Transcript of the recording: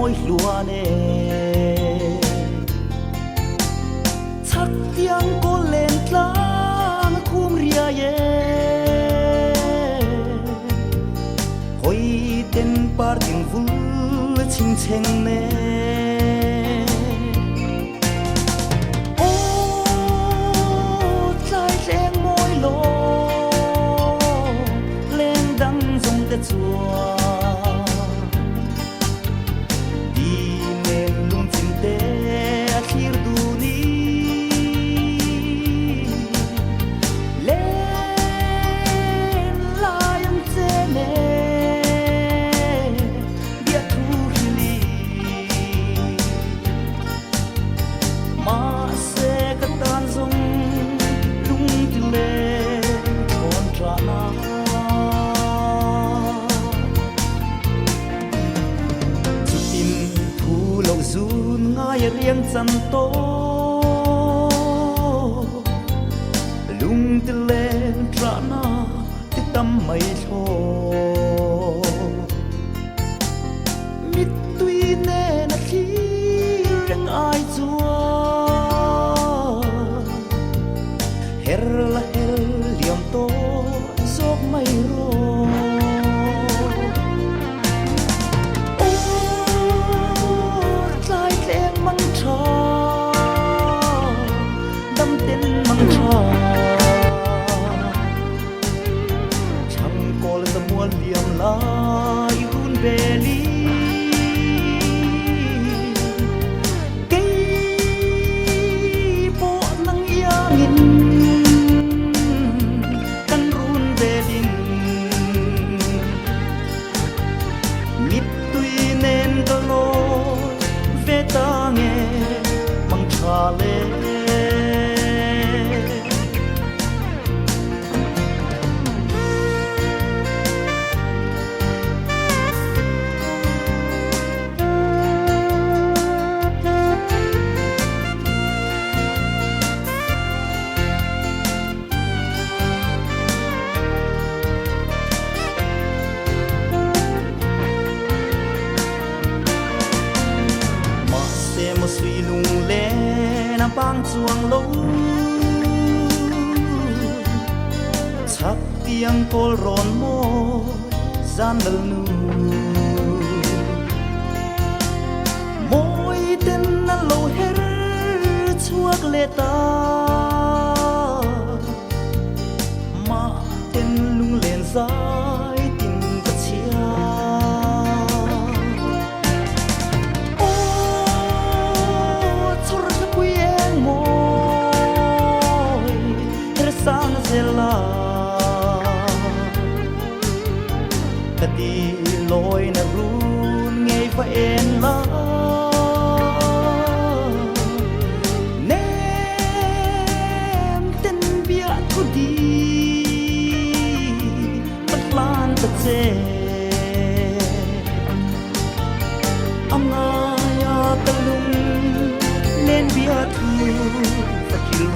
môi lúa nè chắc tiếng cô lên lang khum ria ye hoi tên par tiếng vui chinh cheng nè chua đi men lung chim te khir du ni lên lai am che ne dia thu li ma se ka tan zong lung ti le kon tra na zun ngai riêng chân to lung te lên tra na ti tâm mây thô mit tui ne na khi riêng ai chua her la her liam to zok mây ro liam lai hun beli cây bộ nang yangin kan run beling mit tui nen dolo ve ta nge mang cha le suy lung lên nam bang chuang lâu chắc tiếng cô rộn môi gian lờ nu môi tên na lâu her chuak lệ ta mà tên lung lên dài tình vật chia đi lối na run ngay phải en la nem tên bia thu đi bắt lan bắt che âm ai ta lung lên bia thu phát kêu